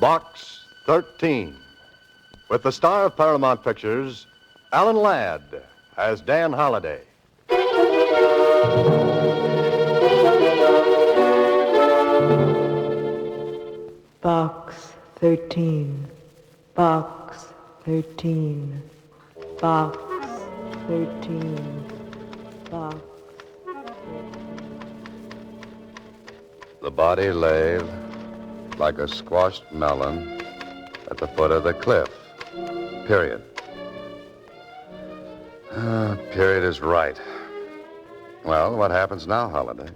Box 13. With the star of Paramount Pictures, Alan Ladd as Dan Holliday. Box 13. Box 13. Box 13. Box. The body lay like a squashed melon at the foot of the cliff. Period. Period is right. Well, what happens now, Holliday?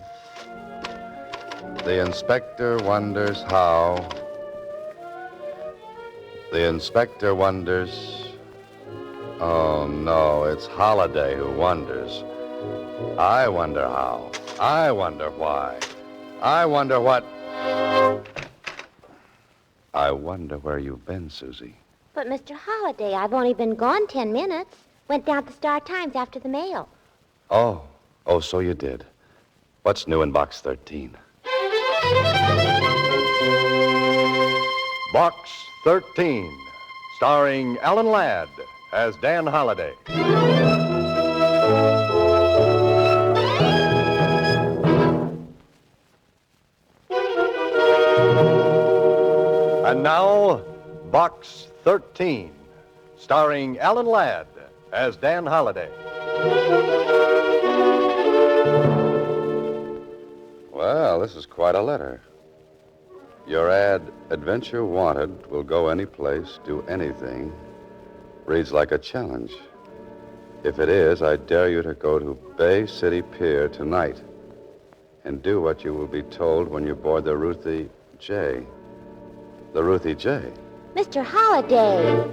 The inspector wonders how. The inspector wonders. Oh, no, it's Holliday who wonders. I wonder how. I wonder why. I wonder what. I wonder where you've been, Suzy. But, Mr. Holliday, I've only been gone 10 minutes. Went down to the Star-Times after the mail. Oh, so you did. What's new in Box 13? Box 13, starring Alan Ladd as Dan Holliday. And now, Box 13, starring Alan Ladd as Dan Holliday. Well, this is quite a letter. Your ad, Adventure Wanted, will go any place, do anything, reads like a challenge. If it is, I dare you to go to Bay City Pier tonight and do what you will be told when you board the Ruthie J. The Ruthie J. Mr. Holliday.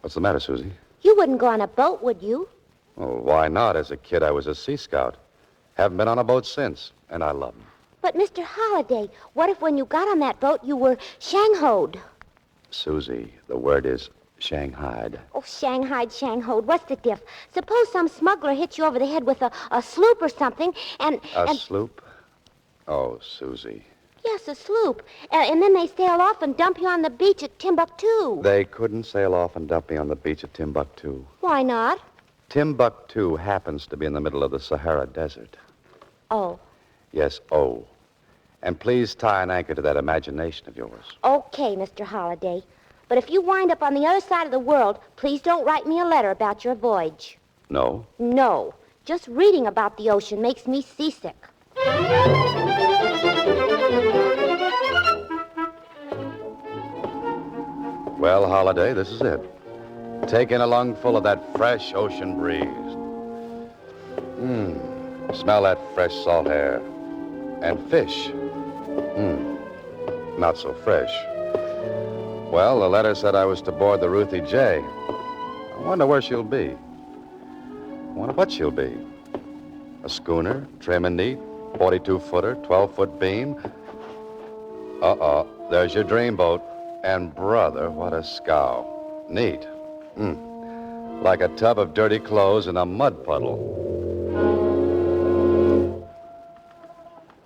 What's the matter, Suzy? You wouldn't go on a boat, would you? Well, why not? As a kid, I was a Sea Scout. Haven't been on a boat since, and I love them. But, Mr. Holliday, what if when you got on that boat you were Shanghaied? Suzy, the word is Shanghaied. Oh, Shanghaied. What's the diff? Suppose some smuggler hits you over the head with a sloop or something, and... A sloop? Oh, Suzy. Yes, a sloop. And then they sail off and dump you on the beach at Timbuktu. They couldn't sail off and dump me on the beach at Timbuktu. Why not? Timbuktu happens to be in the middle of the Sahara Desert. Oh. Yes, oh. And please tie an anchor to that imagination of yours. Okay, Mr. Holliday. But if you wind up on the other side of the world, please don't write me a letter about your voyage. No? No. Just reading about the ocean makes me seasick. Well, Holliday, this is it. Take in a lungful of that fresh ocean breeze. Smell that fresh salt air. And fish. Not so fresh. Well, the letter said I was to board the Ruthie J. I wonder where she'll be. I wonder what she'll be. A schooner, trim and neat, 42-footer, 12-foot beam. There's your dreamboat. And, brother, what a scow. Neat. Like a tub of dirty clothes in a mud puddle.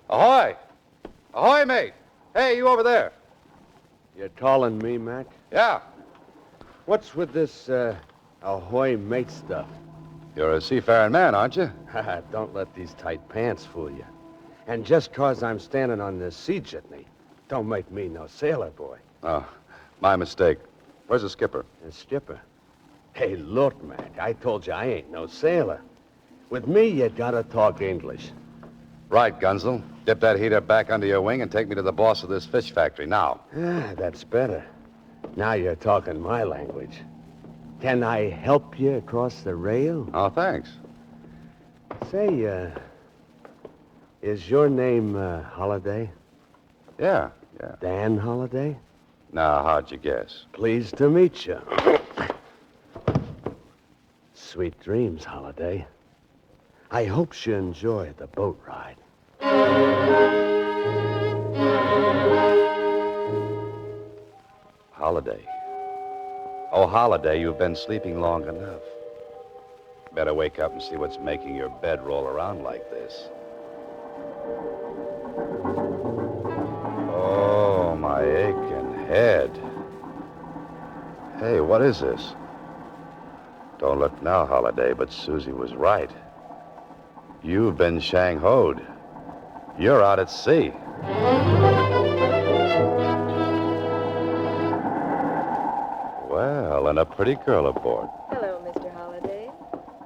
Ahoy! Ahoy, mate! Hey, you over there. You're calling me, Mac? Yeah. What's with this, ahoy mate stuff? You're a seafaring man, aren't you? Don't let these tight pants fool you. And just 'cause I'm standing on this sea jitney, don't make me no sailor boy. Oh, my mistake. Where's the skipper? The skipper? Hey, look, Mac, I told you I ain't no sailor. With me, you gotta talk English. Right, Gunzel. Dip that heater back under your wing and take me to the boss of this fish factory now. That's better. Now you're talking my language. Can I help you across the rail? Oh, thanks. Say, is your name, Holliday? Yeah. Dan Holliday? Now, how'd you guess? Pleased to meet you. Sweet dreams, Holliday. I hope you enjoy the boat ride. Holliday. Oh, Holliday, you've been sleeping long enough. Better wake up and see what's making your bed roll around like this. Oh, my neck and head. Hey, what is this? Don't look now, Holiday, but Suzy was right. You've been Shanghaied. You're out at sea. Well, and a pretty girl aboard. Hello, Mr. Holliday.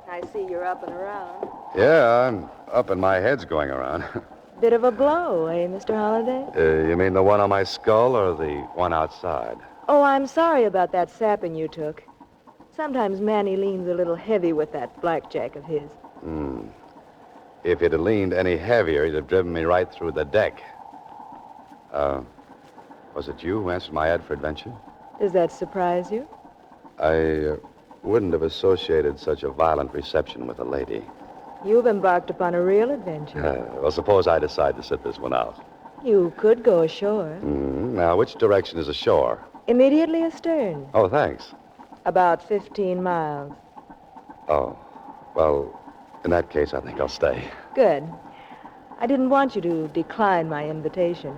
I see you're up and around. Yeah, I'm up and my head's going around. Bit of a blow, eh, Mr. Holliday? You mean the one on my skull or the one outside? Oh, I'm sorry about that sapping you took. Sometimes Manny leans a little heavy with that blackjack of his. If he'd have leaned any heavier, he'd have driven me right through the deck. Was it you who answered my ad for adventure? Does that surprise you? I wouldn't have associated such a violent reception with a lady. You've embarked upon a real adventure. Well, suppose I decide to sit this one out. You could go ashore. Now, which direction is ashore? Immediately astern. Oh, thanks. About 15 miles. Oh, well, in that case, I think I'll stay. Good. I didn't want you to decline my invitation,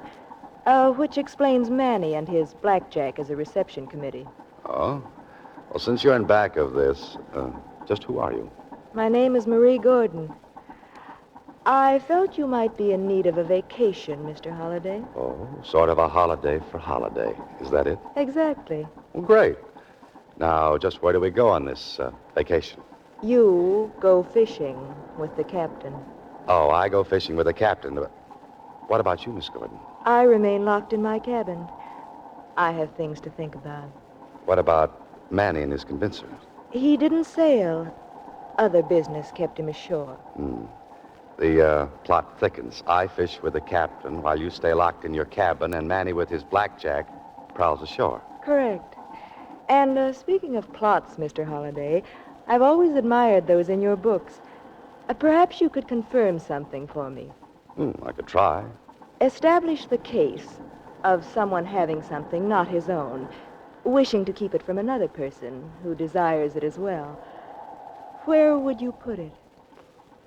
which explains Manny and his blackjack as a reception committee. Oh? Well, since you're in back of this, just who are you? My name is Marie Gordon. I felt you might be in need of a vacation, Mr. Holliday. Oh, sort of a holiday for holiday. Is that it? Exactly. Well, great. Now, just where do we go on this vacation? You go fishing with the captain. Oh, I go fishing with the captain. What about you, Miss Gordon? I remain locked in my cabin. I have things to think about. What about Manny and his convincer? He didn't sail. Other business kept him ashore. The plot thickens. I fish with the captain while you stay locked in your cabin, and Manny with his blackjack prowls ashore. Correct. And speaking of plots, Mr. Holliday, I've always admired those in your books. Perhaps you could confirm something for me. I could try. Establish the case of someone having something not his own, wishing to keep it from another person who desires it as well. Where would you put it?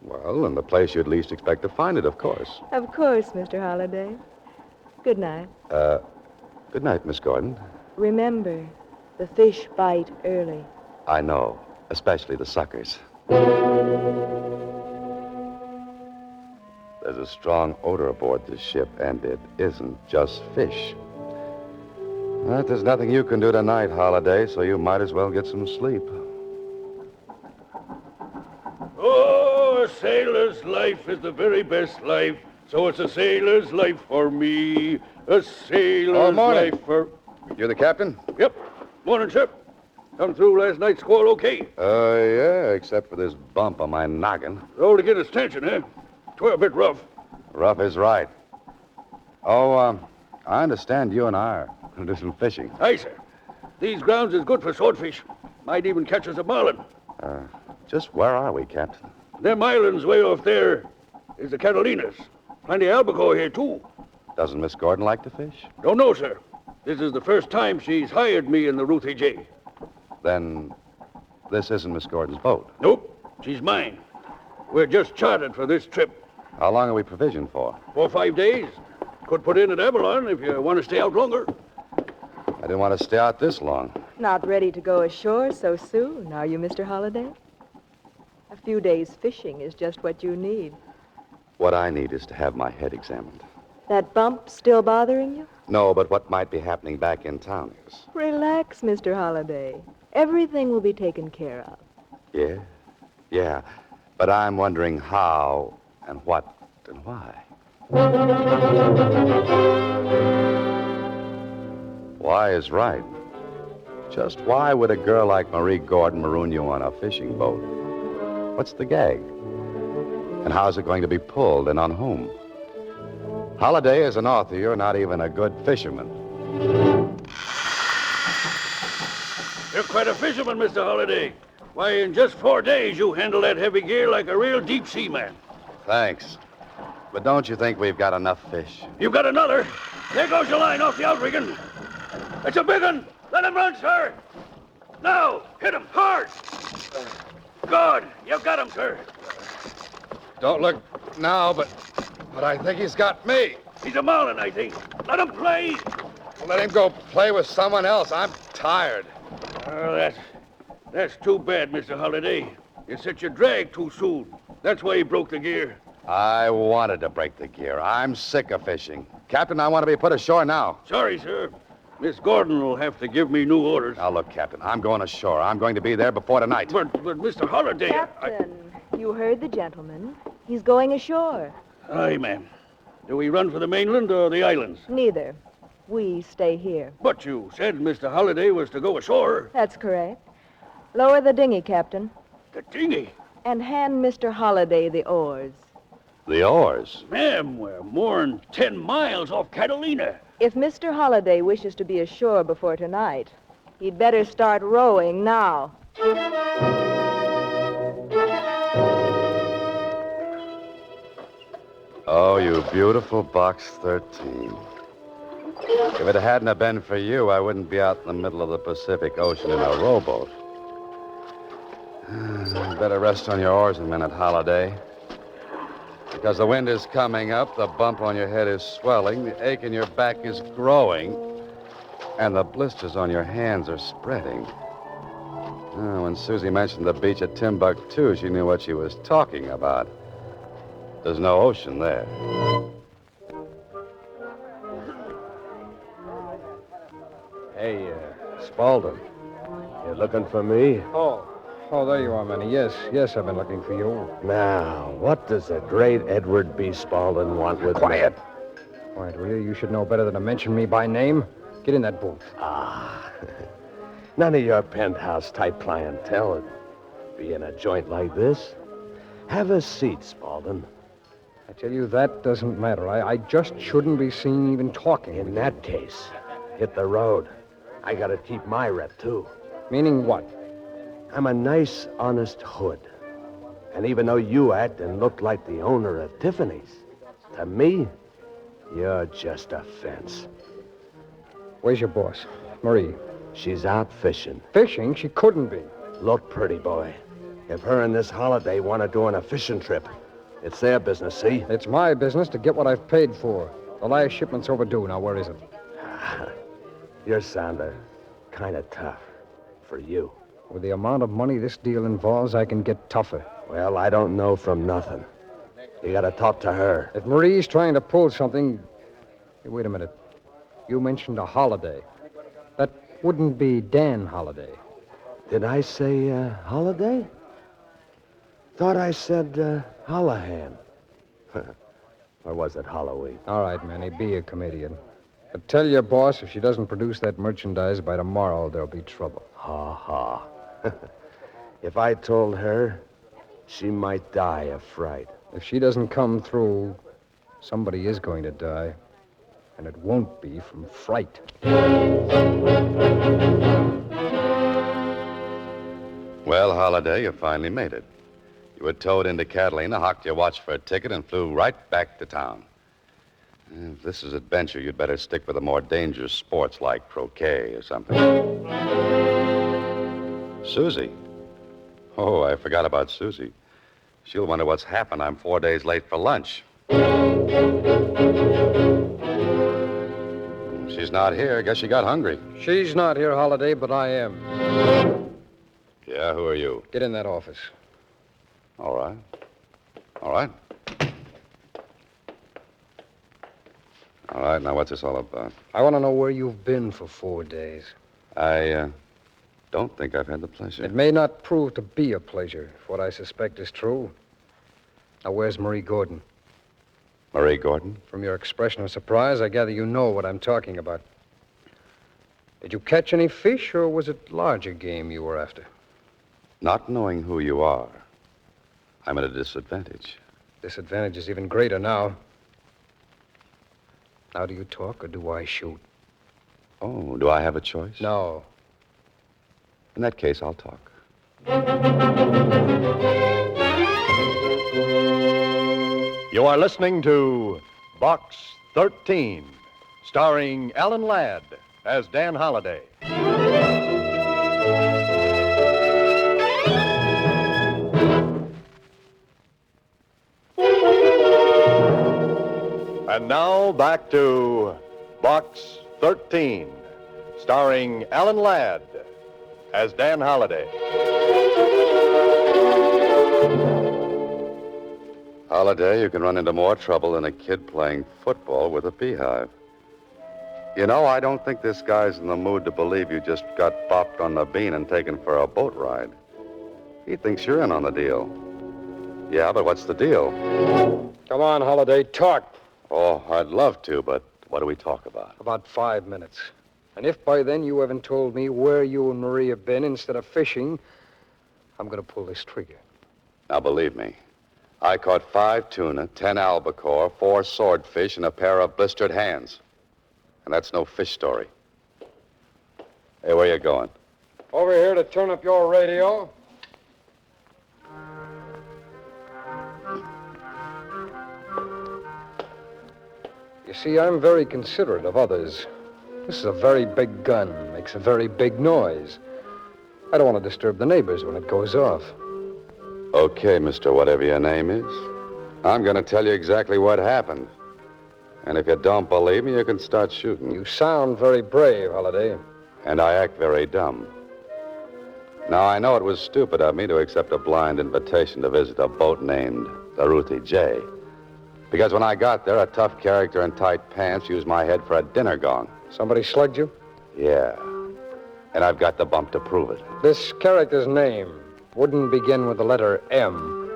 Well, in the place you'd least expect to find it, of course. Of course, Mr. Holliday. Good night. Good night, Miss Gordon. Remember, the fish bite early. I know, especially the suckers. There's a strong odor aboard this ship, and it isn't just fish. But there's nothing you can do tonight, Holiday, so you might as well get some sleep. Oh, a sailor's life is the very best life. So it's a sailor's life for me. A sailor's morning. life for... You the captain? Yep. Morning, sir. Come through last night's squall okay? Yeah, except for this bump on my noggin. Oh, to get his attention, eh? 'Twere a bit rough. Rough is right. Oh, I understand you and I are going to do some fishing. Aye, sir. These grounds is good for swordfish. Might even catch us a marlin. Just where are we, Captain? Them islands way off there is the Catalinas. Plenty of albacore here, too. Doesn't Miss Gordon like to fish? Don't know, sir. This is the first time she's hired me in the Ruthie J. Then this isn't Miss Gordon's boat. Nope. She's mine. We're just chartered for this trip. How long are we provisioned for? 4 or 5 days. Could put in at Avalon if you want to stay out longer. I didn't want to stay out this long. Not ready to go ashore so soon, are you, Mr. Holliday? A few days fishing is just what you need. What I need is to have my head examined. That bump still bothering you? No, but what might be happening back in town is. Relax, Mr. Holliday. Everything will be taken care of. Yeah. But I'm wondering how and what and why. Why is right. Just why would a girl like Marie Gordon maroon you on a fishing boat? What's the gag? And how's it going to be pulled, and on whom? Holiday, as an author, you're not even a good fisherman. You're quite a fisherman, Mr. Holliday. Why, in just 4 days, you handle that heavy gear like a real deep-sea man. Thanks. But don't you think we've got enough fish? You've got another. There goes your line off the outrigging. It's a big one. Let him run, sir. Now, hit him hard. Good. You've got him, sir. Don't look now, but I think he's got me. He's a marlin, I think. Let him play. Let him go play with someone else. I'm tired. Oh, that's too bad, Mr. Holliday. You set your drag too soon. That's why he broke the gear. I wanted to break the gear. I'm sick of fishing. Captain, I want to be put ashore now. Sorry, sir. Miss Gordon will have to give me new orders. Now, look, Captain, I'm going ashore. I'm going to be there before tonight. But Mr. Holliday... Captain, you heard the gentleman. He's going ashore. Aye, ma'am. Do we run for the mainland or the islands? Neither. We stay here. But you said Mr. Holliday was to go ashore. That's correct. Lower the dinghy, Captain, The dinghy? and hand Mr. Holliday the oars. The oars? Ma'am, we're more'n 10 miles off Catalina. If Mr. Holliday wishes to be ashore before tonight, he'd better start rowing now. Oh, you beautiful Box 13. If it hadn't have been for you, I wouldn't be out in the middle of the Pacific Ocean in a rowboat. Better rest on your oars a minute, Holliday. Because the wind is coming up, the bump on your head is swelling, the ache in your back is growing, and the blisters on your hands are spreading. When Suzy mentioned the beach at Timbuktu, she knew what she was talking about. There's no ocean there. Hey, Spaulding. You looking for me? Oh, there you are, Manny. Yes, I've been looking for you. Now, what does the great Edward B. Spaulding want with Quiet. me? Quiet, will you? You should know better than to mention me by name. Get in that booth. None of your penthouse-type clientele would be in a joint like this. Have a seat, Spaulding. I tell you, that doesn't matter. I just shouldn't be seen even talking. In that case, hit the road. I gotta keep my rep, too. Meaning what? I'm a nice, honest hood. And even though you act and look like the owner of Tiffany's, to me, you're just a fence. Where's your boss? Marie. She's out fishing. Fishing? She couldn't be. Look, pretty boy. If her and this Holiday want to go on a fishing trip, it's their business, see? It's my business to get what I've paid for. The last shipment's overdue. Now, where is it? You're sounding kind of tough for you. With the amount of money this deal involves, I can get tougher. Well, I don't know from nothing. You gotta talk to her. If Marie's trying to pull something... Hey, wait a minute. You mentioned a Holiday. That wouldn't be Dan Holiday. Did I say, Holiday? Thought I said, Holohan. Or was it Halloween? All right, Manny, be a comedian. But tell your boss if she doesn't produce that merchandise by tomorrow, there'll be trouble. Ha ha. If I told her, she might die of fright. If she doesn't come through, somebody is going to die. And it won't be from fright. Well, Holiday, you finally made it. You were towed into Catalina, hocked your watch for a ticket, and flew right back to town. If this is adventure, you'd better stick with the more dangerous sports like croquet or something. Suzy. Oh, I forgot about Suzy. She'll wonder what's happened. I'm 4 days late for lunch. She's not here. Guess she got hungry. She's not here, Holiday, but I am. Yeah, who are you? Get in that office. All right. All right. All right, now what's this all about? I want to know where you've been for 4 days. I don't think I've had the pleasure. It may not prove to be a pleasure if what I suspect is true. Now, where's Marie Gordon? Marie Gordon? From your expression of surprise, I gather you know what I'm talking about. Did you catch any fish, or was it larger game you were after? Not knowing who you are, I'm at a disadvantage. Disadvantage is even greater now. Now, do you talk, or do I shoot? Oh, do I have a choice? No. In that case, I'll talk. You are listening to Box 13, starring Alan Ladd as Dan Holliday. And now back to Box 13, starring Alan Ladd as Dan Holliday. Holliday, you can run into more trouble than a kid playing football with a beehive. You know, I don't think this guy's in the mood to believe you just got bopped on the bean and taken for a boat ride. He thinks you're in on the deal. Yeah, but what's the deal? Come on, Holliday, talk. Oh, I'd love to, but what do we talk about? About 5 minutes. And if by then you haven't told me where you and Marie have been instead of fishing, I'm going to pull this trigger. Now, believe me, I caught 5 tuna, 10 albacore, 4 swordfish, and a pair of blistered hands. And that's no fish story. Hey, where you going? Over here to turn up your radio. You see, I'm very considerate of others. This is a very big gun, makes a very big noise. I don't want to disturb the neighbors when it goes off. Okay, mister, whatever your name is. I'm going to tell you exactly what happened. And if you don't believe me, you can start shooting. You sound very brave, Holliday. And I act very dumb. Now, I know it was stupid of me to accept a blind invitation to visit a boat named the Ruthie J. Because when I got there, a tough character in tight pants used my head for a dinner gong. Somebody slugged you? Yeah. And I've got the bump to prove it. This character's name wouldn't begin with the letter M.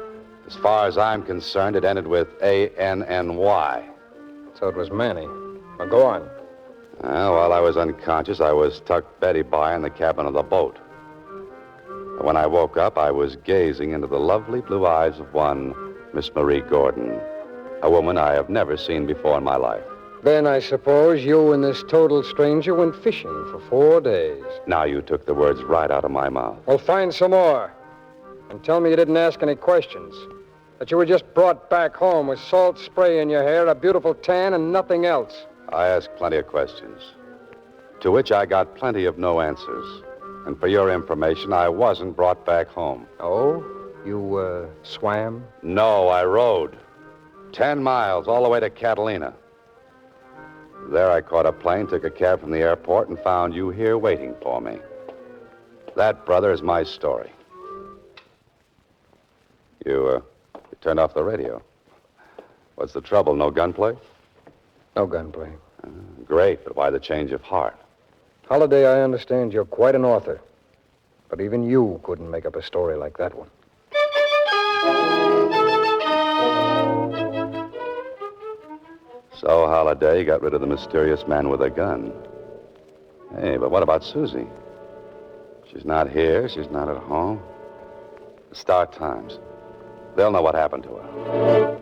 As far as I'm concerned, it ended with A-N-N-Y. So it was Manny. Now, go on. While I was unconscious, I was tucked Betty by in the cabin of the boat. When I woke up, I was gazing into the lovely blue eyes of one Miss Marie Gordon, a woman I have never seen before in my life. Then I suppose you and this total stranger went fishing for 4 days. Now you took the words right out of my mouth. Well, find some more. And tell me you didn't ask any questions. That you were just brought back home with salt spray in your hair, a beautiful tan, and nothing else. I asked plenty of questions, to which I got plenty of no answers. And for your information, I wasn't brought back home. Oh? You, swam? No, I rode. 10 miles all the way to Catalina. There I caught a plane, took a cab from the airport, and found you here waiting for me. That, brother, is my story. You turned off the radio. What's the trouble? No gunplay? No gunplay. Great, but why the change of heart? Holliday, I understand you're quite an author. But even you couldn't make up a story like that one. So, Holliday got rid of the mysterious man with a gun. Hey, but what about Suzy? She's not here. She's not at home. The Star Times. They'll know what happened to her.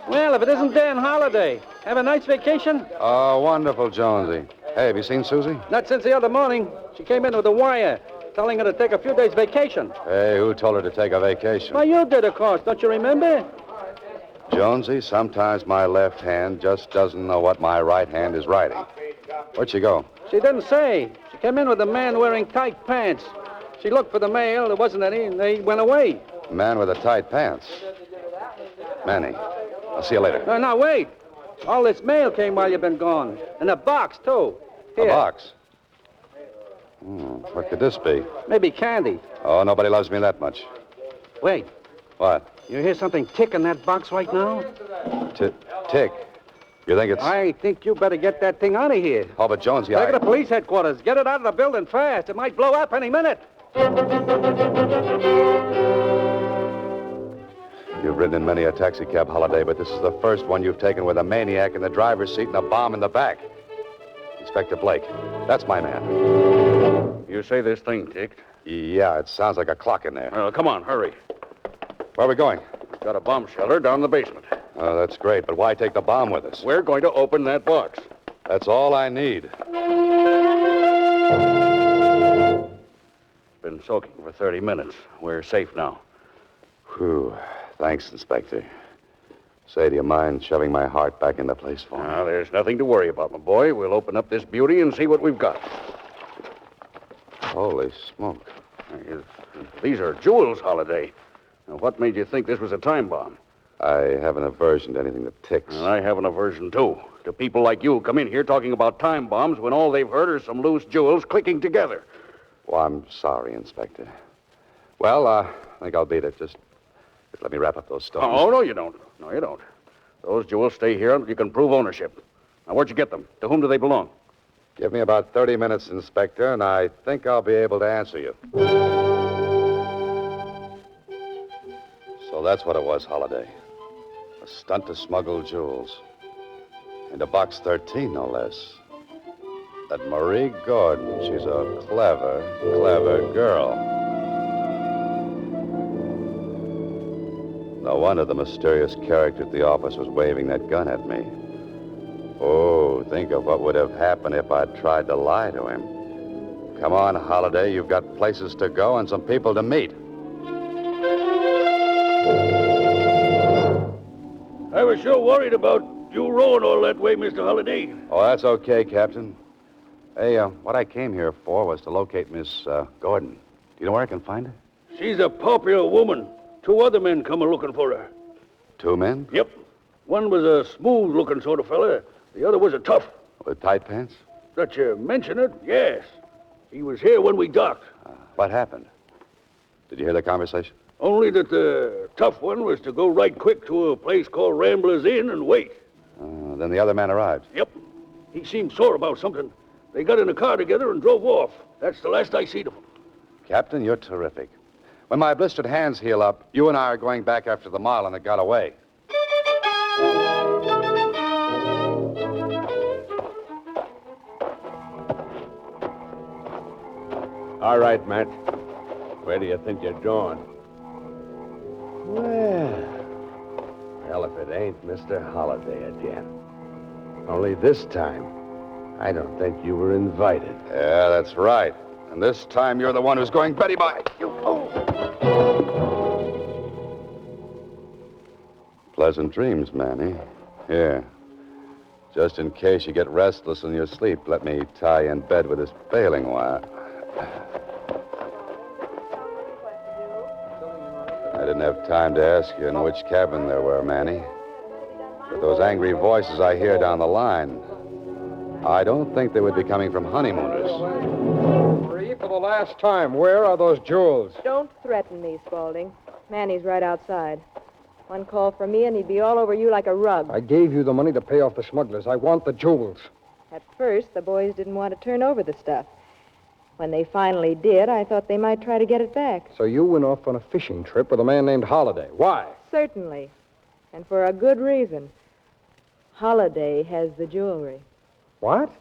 Well, if it isn't Dan Holliday. Have a nice vacation? Oh, wonderful, Jonesy. Hey, have you seen Suzy? Not since the other morning. She came in with a wire telling her to take a few days vacation. Hey, who told her to take a vacation? Well, you did, of course. Don't you remember? Jonesy, sometimes my left hand just doesn't know what my right hand is writing. Where'd she go? She didn't say. She came in with a man wearing tight pants. She looked for the mail. There wasn't any, and they went away. Man with the tight pants. Manny. I'll see you later. No, now, wait. All this mail came while you've been gone. And a box, too. Here. A box? What could this be? Maybe candy. Oh, nobody loves me that much. Wait. What? You hear something tick in that box right now? Tick. You think it's... I think you better get that thing out of here. Oh, but Jonesy, Take it to police headquarters. Get it out of the building fast. It might blow up any minute. You've ridden in many a taxi cab, Holiday, but this is the first one you've taken with a maniac in the driver's seat and a bomb in the back. Inspector Blake. That's my man. You say this thing ticked? Yeah, it sounds like a clock in there. Well, come on, hurry. Where are we going? We've got a bomb shelter down in the basement. Oh, that's great, but why take the bomb with us? We're going to open that box. That's all I need. Been soaking for 30 minutes. We're safe now. Whew. Thanks, Inspector. Say, do you mind shoving my heart back into place for me? Now, there's nothing to worry about, my boy. We'll open up this beauty and see what we've got. Holy smoke. These are jewels, Holiday. Now, what made you think this was a time bomb? I have an aversion to anything that ticks. And I have an aversion, too, to people like you who come in here talking about time bombs when all they've heard are some loose jewels clicking together. Well, I'm sorry, Inspector. Well, I think I'll beat it. Just let me wrap up those stones. Oh, no, you don't. No, you don't. Those jewels stay here until you can prove ownership. Now, where'd you get them? To whom do they belong? Give me about 30 minutes, Inspector, and I think I'll be able to answer you. So that's what it was, Holiday. A stunt to smuggle jewels. Into Box 13, no less. That Marie Gordon, she's a clever, clever girl. No wonder the mysterious character at the office was waving that gun at me. Oh, think of what would have happened if I'd tried to lie to him. Come on, Holiday. You've got places to go and some people to meet. I was sure worried about you rowing all that way, Mr. Holliday. Oh, that's okay, Captain. Hey, what I came here for was to locate Miss Gordon. Do you know where I can find her? She's a popular woman. 2 other men come a-looking for her. 2 men? Yep. One was a smooth-looking sort of fella. The other was a tough. With tight pants? That you mention it, yes. He was here when we docked. What happened? Did you hear the conversation? Only that the tough one was to go right quick to a place called Rambler's Inn and wait. Then the other man arrived. Yep. He seemed sore about something. They got in a car together and drove off. That's the last I seen of them. Captain, you're terrific. When my blistered hands heal up, you and I are going back after the Marlin that got away. All right, Matt. Where do you think you're going? Well, if it ain't Mr. Holliday again. Only this time, I don't think you were invited. Yeah, that's right. And this time you're the one who's going Betty by. Pleasant dreams, Manny. Here. Just in case you get restless in your sleep, let me tie you in bed with this bailing wire. I didn't have time to ask you in which cabin there were, Manny. With those angry voices I hear down the line, I don't think they would be coming from honeymooners. Free for the last time. Where are those jewels? Don't threaten me, Spaulding. Manny's right outside. One call from me and he'd be all over you like a rug. I gave you the money to pay off the smugglers. I want the jewels. At first, the boys didn't want to turn over the stuff. When they finally did, I thought they might try to get it back. So you went off on a fishing trip with a man named Holliday. Why? Certainly. And for a good reason. Holliday has the jewelry. What?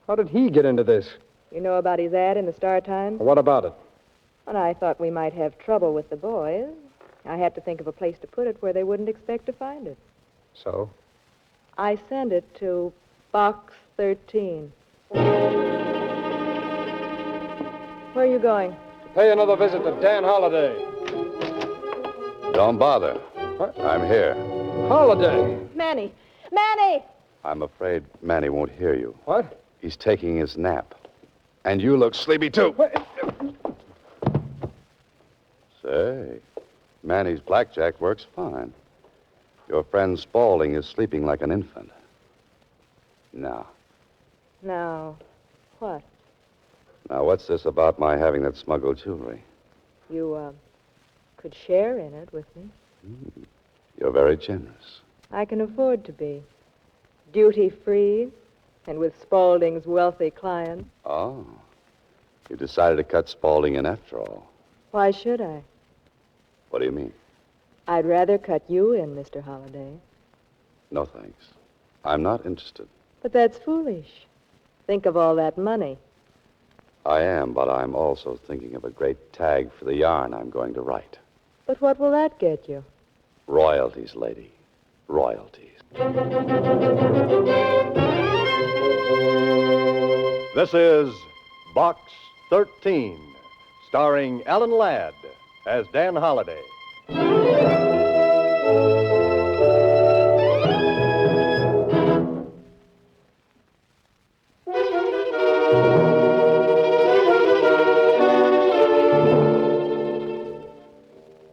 How did he get into this? You know about his ad in the Star-Times? What about it? When I thought we might have trouble with the boys, I had to think of a place to put it where they wouldn't expect to find it. So? I sent it to Box 13. Where are you going? To pay another visit to Dan Holliday. Don't bother. What? I'm here. Holliday! Manny! Manny! I'm afraid Manny won't hear you. What? He's taking his nap. And you look sleepy, too. Say, Manny's blackjack works fine. Your friend Spaulding is sleeping like an infant. Now, What? now, what's this about my having that smuggled jewelry? You, could share in it with me. You're very generous. I can afford to be. Duty-free, and with Spaulding's wealthy clients. Oh. You decided to cut Spaulding in after all. Why should I? What do you mean? I'd rather cut you in, Mr. Holliday. No, thanks. I'm not interested. But that's foolish. Think of all that money. I am, but I'm also thinking of a great tag for the yarn I'm going to write. But what will that get you? Royalties, lady. Royalties. This is Box 13, starring Alan Ladd as Dan Holliday.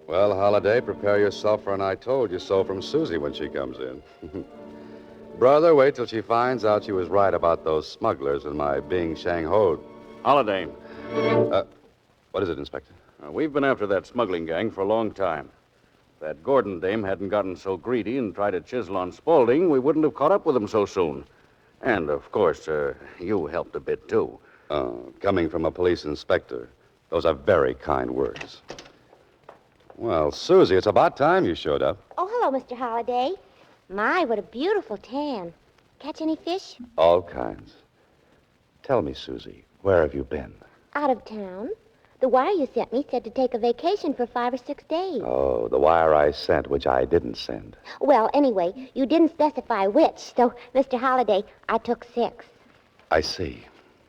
Well, Holliday, prepare yourself for an I told you so from Suzy when she comes in. Brother, wait till she finds out she was right about those smugglers and my being Shanghaied. Holiday. What is it, Inspector? We've been after that smuggling gang for a long time. If that Gordon dame hadn't gotten so greedy and tried to chisel on Spaulding, we wouldn't have caught up with them so soon. And, of course, you helped a bit, too. Coming from a police inspector. Those are very kind words. Well, Suzy, it's about time you showed up. Oh, hello, Mr. Holliday. My, what a beautiful tan. Catch any fish? All kinds. Tell me, Suzy, where have you been? Out of town. The wire you sent me said to take a vacation for 5 or 6 days. Oh, the wire I sent, which I didn't send. Well, anyway, you didn't specify which, so, Mr. Holliday, I took 6. I see.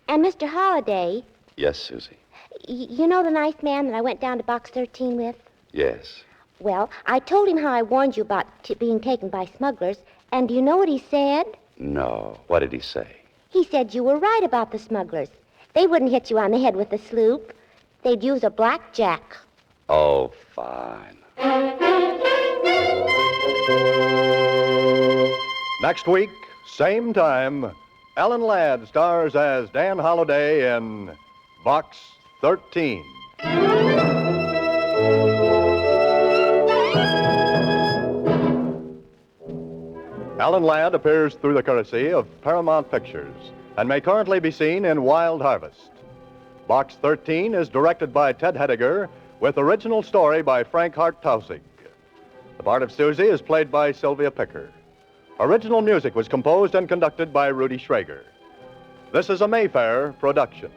And, Mr. Holliday... Yes, Suzy. You know the nice man that I went down to Box 13 with? Yes. Well, I told him how I warned you about being taken by smugglers, and do you know what he said? No. What did he say? He said you were right about the smugglers. They wouldn't hit you on the head with a sloop. They'd use a blackjack. Oh, fine. Next week, same time, Alan Ladd stars as Dan Holliday in Box 13. Alan Ladd appears through the courtesy of Paramount Pictures and may currently be seen in Wild Harvest. Box 13 is directed by Ted Hediger with original story by Frank Hart-Tausig. The part of Suzy is played by Sylvia Picker. Original music was composed and conducted by Rudy Schrager. This is a Mayfair production.